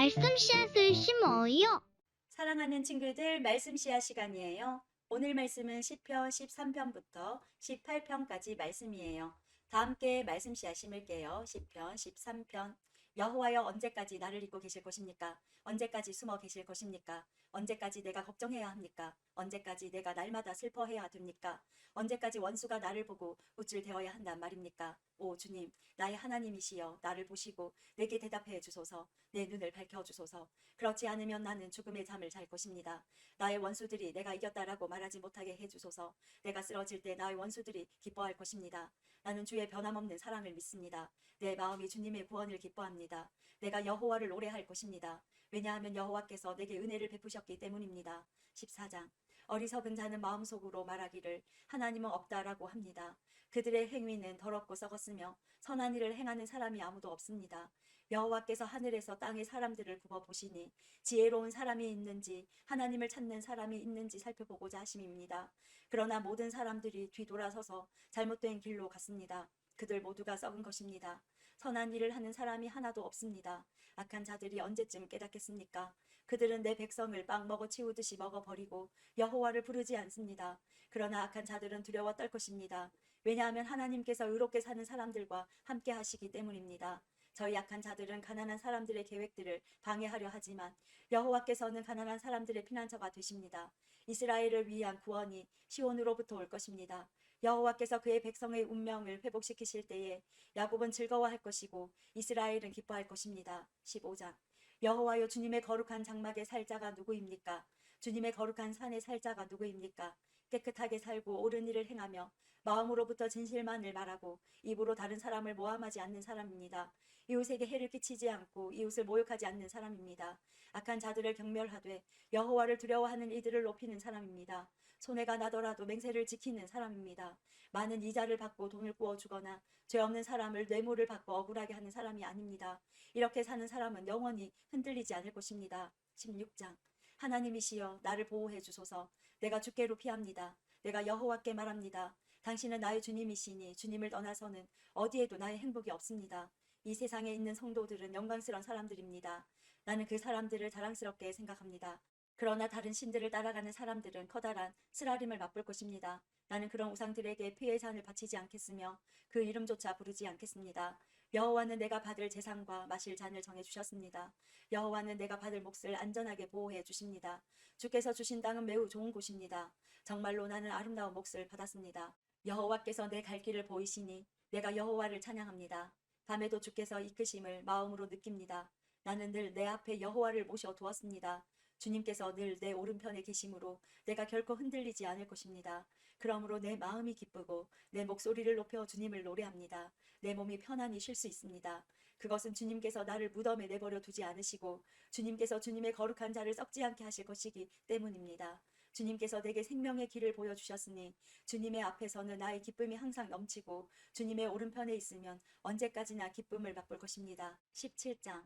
말씀 씨앗을 심어요. 사랑하는 친구들, 말씀 씨앗 시간이에요. 오늘 말씀은 시편 13편부터 18편까지 말씀이에요. 다 함께 말씀 씨앗 심을게요. 시편 13편. 여호와여, 언제까지 나를 잊고 계실 것입니까? 언제까지 숨어 계실 것입니까? 언제까지 내가 걱정해야 합니까? 언제까지 내가 날마다 슬퍼해야 됩니까? 언제까지 원수가 나를 보고 우쭐대어야 한단 말입니까? 오 주님, 나의 하나님이시여, 나를 보시고 내게 대답해 주소서. 내 눈을 밝혀주소서. 그렇지 않으면 나는 죽음의 잠을 잘 것입니다. 나의 원수들이 내가 이겼다라고 말하지 못하게 해주소서. 내가 쓰러질 때 나의 원수들이 기뻐할 것입니다. 나는 주의 변함없는 사랑을 믿습니다. 내 마음이 주님의 구원을 기뻐합니다. 내가 여호와를 노래할 것입니다. 왜냐하면 여호와께서 내게 은혜를 베푸셨기 때문입니다. 14장. 어리석은 자는 마음속으로 말하기를 하나님은 없다라고 합니다. 그들의 행위는 더럽고 썩었으며 선한 일을 행하는 사람이 아무도 없습니다. 여호와께서 하늘에서 땅의 사람들을 굽어 보시니 지혜로운 사람이 있는지 하나님을 찾는 사람이 있는지 살펴보고자 하심입니다. 그러나 모든 사람들이 뒤돌아서서 잘못된 길로 갔습니다. 그들 모두가 썩은 것입니다. 선한 일을 하는 사람이 하나도 없습니다. 악한 자들이 언제쯤 깨닫겠습니까? 그들은 내 백성을 빵 먹어 치우듯이 먹어버리고 여호와를 부르지 않습니다. 그러나 악한 자들은 두려워 떨 것입니다. 왜냐하면 하나님께서 의롭게 사는 사람들과 함께 하시기 때문입니다. 저희 약한 자들은 가난한 사람들의 계획들을 방해하려 하지만 여호와께서는 가난한 사람들의 피난처가 되십니다. 이스라엘을 위한 구원이 시온으로부터 올 것입니다. 여호와께서 그의 백성의 운명을 회복시키실 때에 야곱은 즐거워할 것이고 이스라엘은 기뻐할 것입니다. 15장. 여호와여, 주님의 거룩한 장막에 살 자가 누구입니까? 주님의 거룩한 산에 살 자가 누구입니까? 깨끗하게 살고 옳은 일을 행하며 마음으로부터 진실만을 말하고 입으로 다른 사람을 모함하지 않는 사람입니다. 이웃에게 해를 끼치지 않고 이웃을 모욕하지 않는 사람입니다. 악한 자들을 경멸하되 여호와를 두려워하는 이들을 높이는 사람입니다. 손해가 나더라도 맹세를 지키는 사람입니다. 많은 이자를 받고 돈을 구워주거나 죄 없는 사람을 뇌물을 받고 억울하게 하는 사람이 아닙니다. 이렇게 사는 사람은 영원히 흔들리지 않을 것입니다. 16장. 하나님이시여, 나를 보호해 주소서. 내가 주께로 피합니다. 내가 여호와께 말합니다. 당신은 나의 주님이시니 주님을 떠나서는 어디에도 나의 행복이 없습니다. 이 세상에 있는 성도들은 영광스러운 사람들입니다. 나는 그 사람들을 자랑스럽게 생각합니다. 그러나 다른 신들을 따라가는 사람들은 커다란 쓰라림을 맛볼 것입니다. 나는 그런 우상들에게 피의 잔을 바치지 않겠으며 그 이름조차 부르지 않겠습니다. 여호와는 내가 받을 제사과 마실 잔을 정해주셨습니다. 여호와는 내가 받을 몫을 안전하게 보호해 주십니다. 주께서 주신 땅은 매우 좋은 곳입니다. 정말로 나는 아름다운 몫을 받았습니다. 여호와께서 내 갈 길을 보이시니 내가 여호와를 찬양합니다. 밤에도 주께서 이끄심을 마음으로 느낍니다. 나는 늘 내 앞에 여호와를 모셔 두었습니다. 주님께서 늘 내 오른편에 계심으로 내가 결코 흔들리지 않을 것입니다. 그러므로 내 마음이 기쁘고 내 목소리를 높여 주님을 노래합니다. 내 몸이 편안히 쉴 수 있습니다. 그것은 주님께서 나를 무덤에 내버려 두지 않으시고 주님께서 주님의 거룩한 자를 썩지 않게 하실 것이기 때문입니다. 주님께서 내게 생명의 길을 보여주셨으니 주님의 앞에서는 나의 기쁨이 항상 넘치고 주님의 오른편에 있으면 언제까지나 기쁨을 맛볼 것입니다. 17장.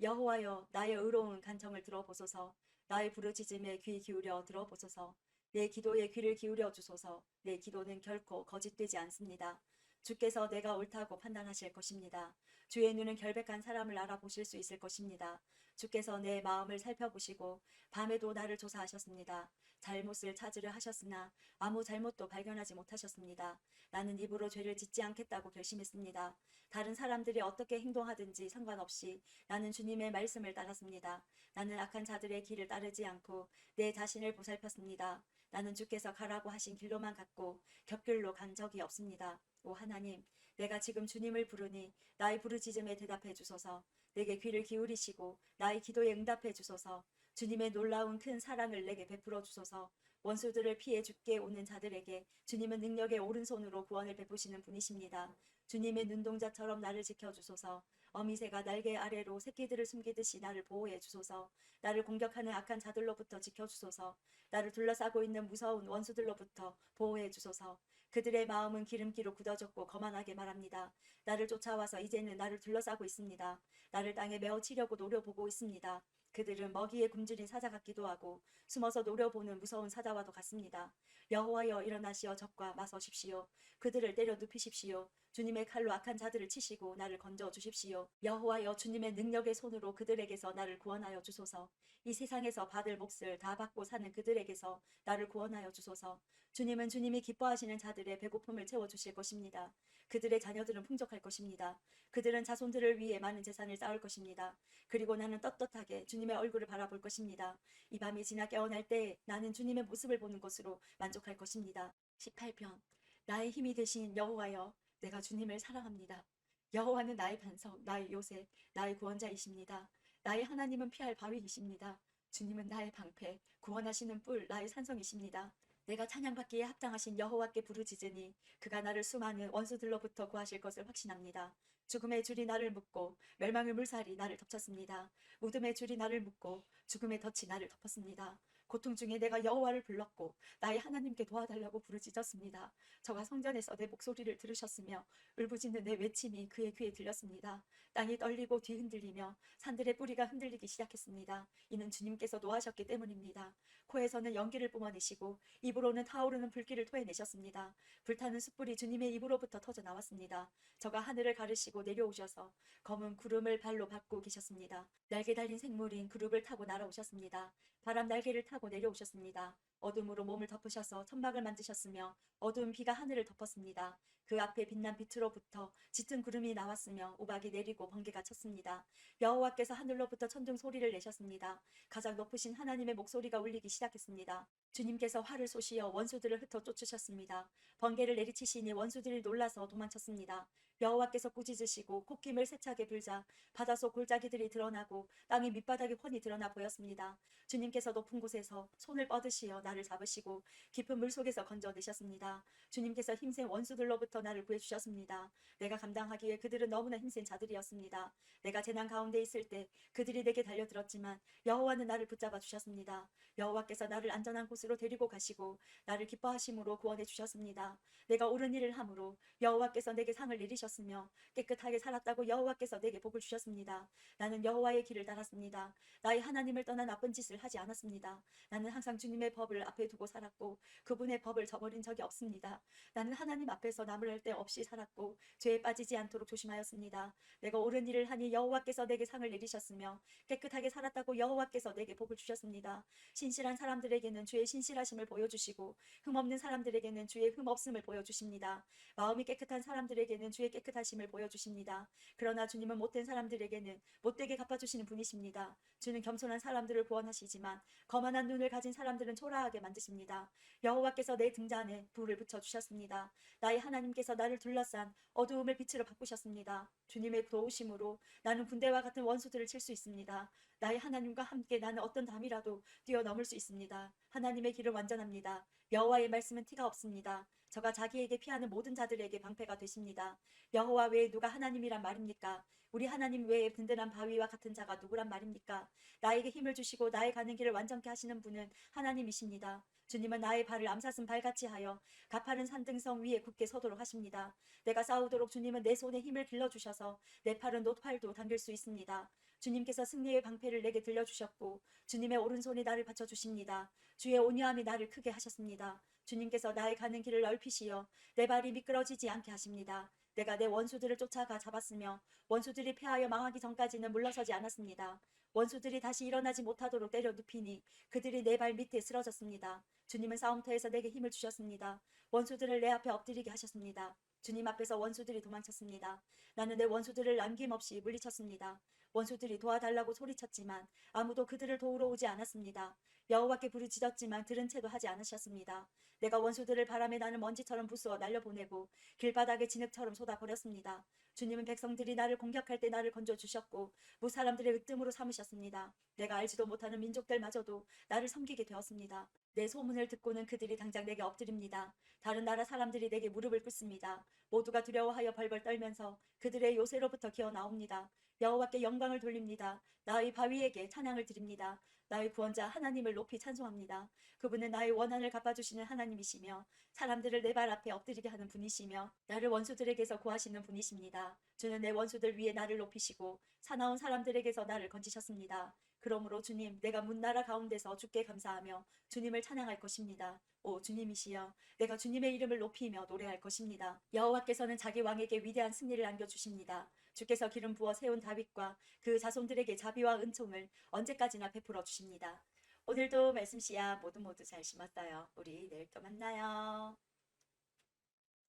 여호와여, 나의 의로운 간청을 들어보소서. 나의 부르짖음에 귀 기울여 들어보소서. 내 기도에 귀를 기울여 주소서. 내 기도는 결코 거짓되지 않습니다. 주께서 내가 옳다고 판단하실 것입니다. 주의 눈은 결백한 사람을 알아보실 수 있을 것입니다. 주께서 내 마음을 살펴보시고 밤에도 나를 조사하셨습니다. 잘못을 찾으려 하셨으나 아무 잘못도 발견하지 못하셨습니다. 나는 입으로 죄를 짓지 않겠다고 결심했습니다. 다른 사람들이 어떻게 행동하든지 상관없이 나는 주님의 말씀을 따랐습니다. 나는 악한 자들의 길을 따르지 않고 내 자신을 보살폈습니다. 나는 주께서 가라고 하신 길로만 갔고 곁길로 간 적이 없습니다. 오 하나님, 내가 지금 주님을 부르니 나의 부르짖음에 대답해 주소서. 내게 귀를 기울이시고 나의 기도에 응답해 주소서. 주님의 놀라운 큰 사랑을 내게 베풀어 주소서. 원수들을 피해 죽게 오는 자들에게 주님은 능력의 오른손으로 구원을 베푸시는 분이십니다. 주님의 눈동자처럼 나를 지켜주소서. 어미새가 날개 아래로 새끼들을 숨기듯이 나를 보호해 주소서. 나를 공격하는 악한 자들로부터 지켜주소서. 나를 둘러싸고 있는 무서운 원수들로부터 보호해 주소서. 그들의 마음은 기름기로 굳어졌고 거만하게 말합니다. 나를 쫓아와서 이제는 나를 둘러싸고 있습니다. 나를 땅에 메어치려고 노려보고 있습니다. 그들은 먹이에 굶주린 사자 같기도 하고 숨어서 노려보는 무서운 사자와도 같습니다. 여호와여, 일어나시어 적과 맞서십시오. 그들을 때려 눕히십시오. 주님의 칼로 악한 자들을 치시고 나를 건져 주십시오. 여호와여, 주님의 능력의 손으로 그들에게서 나를 구원하여 주소서. 이 세상에서 받을 몫을 다 받고 사는 그들에게서 나를 구원하여 주소서. 주님은 주님이 기뻐하시는 자들의 배고픔을 채워주실 것입니다. 그들의 자녀들은 풍족할 것입니다. 그들은 자손들을 위해 많은 재산을 쌓을 것입니다. 그리고 나는 떳떳하게 주님의 얼굴을 바라볼 것입니다. 이 밤이 지나 깨어날 때 나는 주님의 모습을 보는 것으로 만족할 것입니다. 18편. 나의 힘이 되신 여호와여, 내가 주님을 사랑합니다. 여호와는 나의 반석, 나의 요새, 나의 구원자이십니다. 나의 하나님은 피할 바위이십니다. 주님은 나의 방패, 구원하시는 뿔, 나의 산성이십니다. 내가 찬양받기에 합당하신 여호와께 부르짖으니 그가 나를 수많은 원수들로부터 구하실 것을 확신합니다. 죽음의 줄이 나를 묶고 멸망의 물살이 나를 덮쳤습니다. 무덤의 줄이 나를 묶고 죽음의 덫이 나를 덮었습니다. 고통 중에 내가 여호와를 불렀고 나의 하나님께 도와달라고 부르짖었습니다. 저가 성전에서 내 목소리를 들으셨으며 울부짖는 내 외침이 그의 귀에 들렸습니다. 땅이 떨리고 뒤흔들리며 산들의 뿌리가 흔들리기 시작했습니다. 이는 주님께서 노하셨기 때문입니다. 코에서는 연기를 뿜어내시고 입으로는 타오르는 불길을 토해내셨습니다. 불타는 숯불이 주님의 입으로부터 터져 나왔습니다. 저가 하늘을 가르시고 내려오셔서 검은 구름을 발로 밟고 계셨습니다. 날개 달린 생물인 그룹을 타고 날아오셨습니다. 바람 날개를 타고 내려오셨습니다. 어둠으로 몸을 덮으셔서 천막을 만드셨으며 어두운 비가 하늘을 덮었습니다. 그 앞에 빛난 빛으로부터 짙은 구름이 나왔으며 우박이 내리고 번개가 쳤습니다. 여호와께서 하늘로부터 천둥 소리를 내셨습니다. 가장 높으신 하나님의 목소리가 울리기 시작했습니다. 주님께서 활을 쏘시어 원수들을 흩어 쫓으셨습니다. 번개를 내리치시니 원수들이 놀라서 도망쳤습니다. 여호와께서 꾸짖으시고 콧김을 세차게 불자 바닷속 골짜기들이 드러나고 땅의 밑바닥이 훤히 드러나 보였습니다. 주님께서 높은 곳에서 손을 뻗으시어 나를 잡으시고 깊은 물속에서 건져내셨습니다. 주님께서 힘센 원수들로부터 나를 구해주셨습니다. 내가 감당하기에 그들은 너무나 힘센 자들이었습니다. 내가 재난 가운데 있을 때 그들이 내게 달려들었지만 여호와는 나를 붙잡아 주셨습니다. 여호와께서 나를 안전한 곳으로 데리고 가시고 나를 기뻐하심으로 구원해 주셨습니다. 내가 옳은 일을 함으로 여호와께서 내게 상을 내리셨으며 깨끗하게 살았다고 여호와께서 내게 복을 주셨습니다. 나는 여호와의 길을 따랐습니다. 나의 하나님을 떠나 나쁜 짓을 하지 않았습니다. 나는 항상 주님의 법을 앞에 두고 살았고 그분의 법을 저버린 적이 없습니다. 나는 하나님 앞에서 나무랄 데 없이 살았고 죄에 빠지지 않도록 조심하였습니다. 내가 옳은 일을 하니 여호와께서 내게 상을 내리셨으며 깨끗하게 살았다고 여호와께서 내게 복을 주셨습니다. 신실한 사람들에게는 주의 신실하심을 보여주시고 흠없는 사람들에게는 주의 흠없음을 보여주십니다. 마음이 깨끗한 사람들에게는 주의 깨끗하심을 보여주십니다. 그러나 주님은 못된 사람들에게는 못되게 갚아주시는 분이십니다. 주는 겸손한 사람들을 구원하시지만 거만한 눈을 가진 사람들은 초라하게 만드십니다. 여호와께서 내 등잔에 불을 붙여주셨습니다. 나의 하나님께서 나를 둘러싼 어두움을 빛으로 바꾸셨습니다. 주님의 도우심으로 나는 군대와 같은 원수들을 칠 수 있습니다. 나의 하나님과 함께 나는 어떤 담이라도 뛰어넘을 수 있습니다. 하나님의 길은 완전합니다. 여호와의 말씀은 티가 없습니다. 저가 자기에게 피하는 모든 자들에게 방패가 되십니다. 여호와 외에 누가 하나님이란 말입니까? 우리 하나님 외에 든든한 바위와 같은 자가 누구란 말입니까? 나에게 힘을 주시고 나의 가는 길을 완전케 하시는 분은 하나님이십니다. 주님은 나의 발을 암사슴 발같이 하여 가파른 산등성 위에 굳게 서도록 하십니다. 내가 싸우도록 주님은 내 손에 힘을 길러주셔서 내 팔은 노팔도 당길 수 있습니다. 주님께서 승리의 방패를 내게 들려주셨고 주님의 오른손이 나를 받쳐주십니다. 주의 온유함이 나를 크게 하셨습니다. 주님께서 나의 가는 길을 넓히시어 내 발이 미끄러지지 않게 하십니다. 내가 내 원수들을 쫓아가 잡았으며 원수들이 패하여 망하기 전까지는 물러서지 않았습니다. 원수들이 다시 일어나지 못하도록 때려 눕히니 그들이 내 발 밑에 쓰러졌습니다. 주님은 싸움터에서 내게 힘을 주셨습니다. 원수들을 내 앞에 엎드리게 하셨습니다. 주님 앞에서 원수들이 도망쳤습니다. 나는 내 원수들을 남김없이 물리쳤습니다. 원수들이 도와달라고 소리쳤지만 아무도 그들을 도우러 오지 않았습니다. 여호와께 부르짖었지만 들은 채도 하지 않으셨습니다. 내가 원수들을 바람에 나는 먼지처럼 부수어 날려보내고 길바닥에 진흙처럼 쏟아버렸습니다. 주님은 백성들이 나를 공격할 때 나를 건져주셨고 무사람들의 으뜸으로 삼으셨습니다. 내가 알지도 못하는 민족들마저도 나를 섬기게 되었습니다. 내 소문을 듣고는 그들이 당장 내게 엎드립니다. 다른 나라 사람들이 내게 무릎을 꿇습니다. 모두가 두려워하여 벌벌 떨면서 그들의 요새로부터 기어 나옵니다. 여호와께 영광을 돌립니다. 나의 바위에게 찬양을 드립니다. 나의 구원자 하나님을 높이 찬송합니다. 그분은 나의 원한을 갚아주시는 하나님이시며 사람들을 내 발 앞에 엎드리게 하는 분이시며 나를 원수들에게서 구하시는 분이십니다. 주는 내 원수들 위에 나를 높이시고 사나운 사람들에게서 나를 건지셨습니다. 그러므로 주님, 내가 문나라 가운데서 주께 감사하며 주님을 찬양할 것입니다. 오 주님이시여, 내가 주님의 이름을 높이며 노래할 것입니다. 여호와께서는 자기 왕에게 위대한 승리를 안겨주십니다. 주께서 기름 부어 세운 다윗과 그 자손들에게 자비와 은총을 언제까지나 베풀어 주십니다. 오늘도 말씀 씨앗 모두 잘 심었어요. 우리 내일 또 만나요.